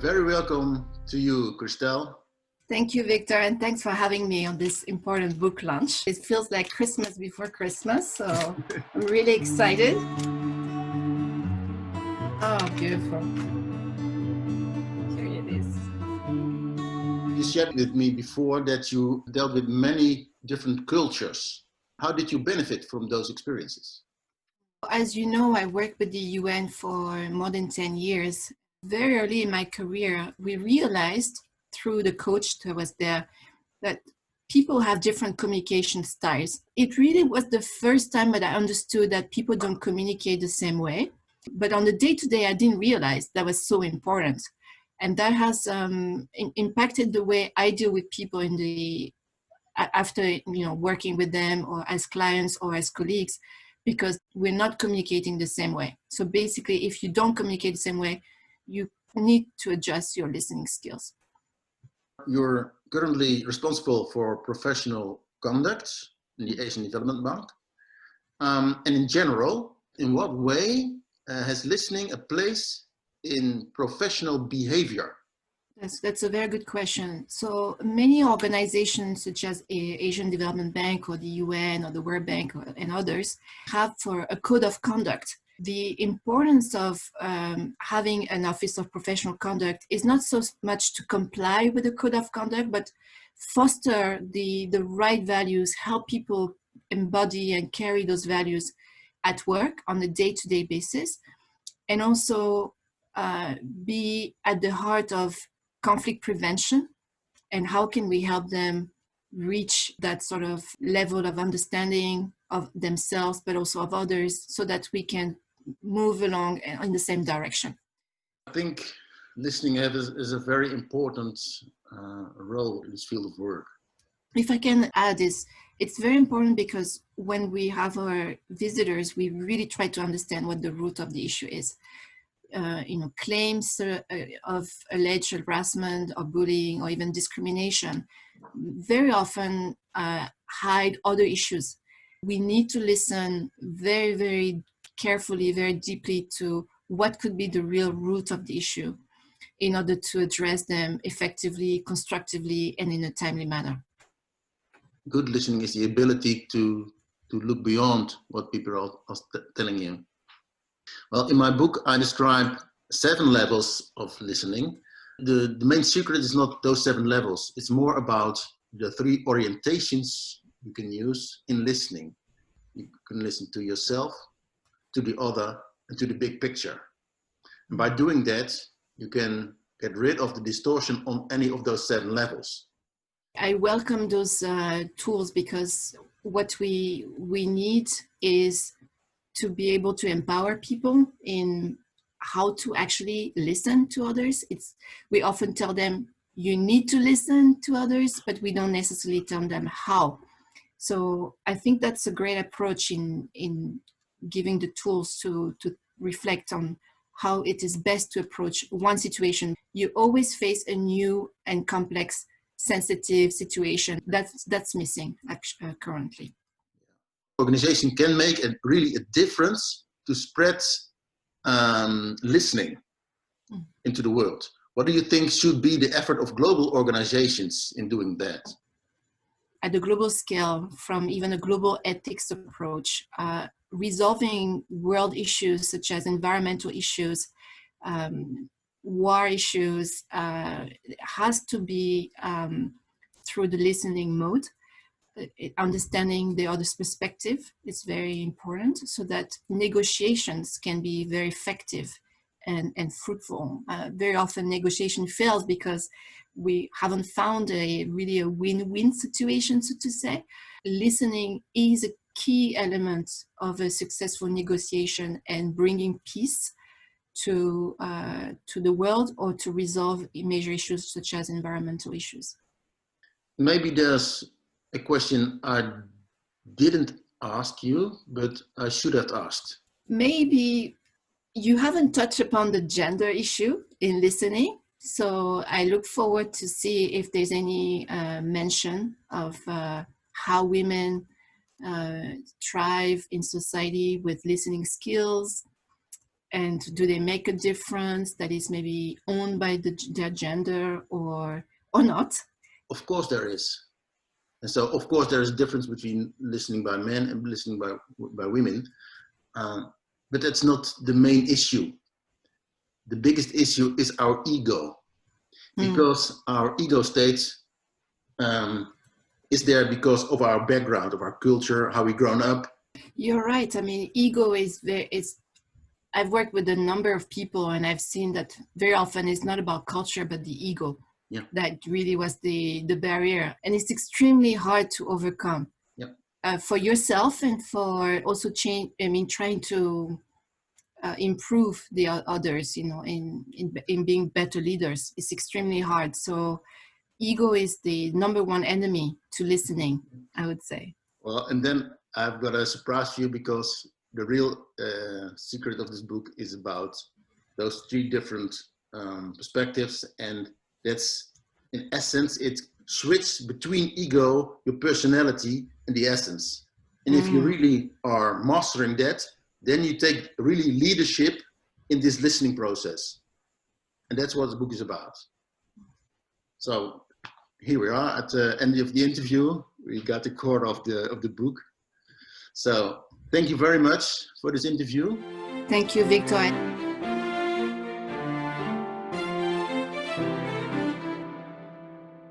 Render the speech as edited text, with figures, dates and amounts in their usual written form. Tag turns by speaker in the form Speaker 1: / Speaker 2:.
Speaker 1: Very welcome to you, Christel.
Speaker 2: Thank you, Victor, and thanks for having me on this important book launch. It feels like Christmas before Christmas, so I'm really excited. Oh, beautiful. Here it is.
Speaker 1: You shared with me before that you dealt with many different cultures. How did you benefit from those experiences?
Speaker 2: As you know, I worked with the UN for more than 10 years. Very early in my career, we realized through the coach that was there that people have different communication styles. It really was the first time that I understood that people don't communicate the same way. But on the day-to-day, I didn't realize that was so important. And that has impacted the way I deal with people after working with them or as clients or as colleagues, because we're not communicating the same way. So basically, if you don't communicate the same way, you need to adjust your listening skills.
Speaker 1: You're currently responsible for professional conduct in the Asian Development Bank. And in general, in what way has listening a place in professional behavior?
Speaker 2: That's a very good question. So many organizations such as Asian Development Bank or the UN or the World Bank and others have for a code of conduct. The importance of having an office of professional conduct is not so much to comply with the code of conduct, but foster the right values, help people embody and carry those values at work on a day-to-day basis, and also be at the heart of conflict prevention and how can we help them reach that sort of level of understanding of themselves but also of others so that we can move along in the same direction.
Speaker 1: I think listening is a very important role in this field of work.
Speaker 2: If I can add this, it's very important because when we have our visitors, we really try to understand what the root of the issue is. Claims of alleged harassment or bullying or even discrimination very often hide other issues. We need to listen very, very carefully, very deeply to what could be the real root of the issue in order to address them effectively, constructively, and in a timely manner.
Speaker 1: Good listening is the ability to look beyond what people are telling you. Well, in my book, I describe 7 levels of listening. The main secret is not those 7 levels. It's more about the 3 orientations you can use in listening. You can listen to yourself, to the other, and to the big picture. And by doing that, you can get rid of the distortion on any of those 7 levels.
Speaker 2: I welcome those tools because what we need is to be able to empower people in how to actually listen to others. We often tell them, you need to listen to others, but we don't necessarily tell them how. So I think that's a great approach in giving the tools to reflect on how it is best to approach one situation. You always face a new and complex, sensitive situation. That's missing currently.
Speaker 1: Organization can make really a difference to spread listening into the world. What do you think should be the effort of global organizations in doing that?
Speaker 2: At the global scale, from even a global ethics approach, resolving world issues such as environmental issues, war issues, has to be through the listening mode. Understanding the other's perspective is very important so that negotiations can be very effective and fruitful. Very often negotiation fails because we haven't found really a win-win situation, so to say. Listening is a key element of a successful negotiation and bringing peace to the world or to resolve major issues such as environmental issues.
Speaker 1: Maybe there's a question I didn't ask you, but I should have asked.
Speaker 2: Maybe you haven't touched upon the gender issue in listening. So I look forward to see if there's any mention of how women thrive in society with listening skills And do they make a difference that is maybe owned by their gender or not?
Speaker 1: Of course there is. And so, of course, there is a difference between listening by men and listening by women. But that's not the main issue. The biggest issue is our ego. Because our ego states is there because of our background, of our culture, how we've grown up.
Speaker 2: You're right. I mean, ego is I've worked with a number of people, and I've seen that very often it's not about culture, but the ego.
Speaker 1: Yeah.
Speaker 2: That really was the barrier. And it's extremely hard to overcome.
Speaker 1: Yeah.
Speaker 2: For yourself and for also trying to improve the others, in being better leaders. It's extremely hard. So ego is the number one enemy to listening, I would say.
Speaker 1: Well, and then I've got a surprise for you, because the real secret of this book is about those three different perspectives, and that's, in essence, it switches between ego, your personality, and the essence. And if you really are mastering that, then you take really leadership in this listening process. And that's what the book is about. So here we are at the end of the interview. We got the core of the book. So thank you very much for this interview.
Speaker 2: Thank you, Victor.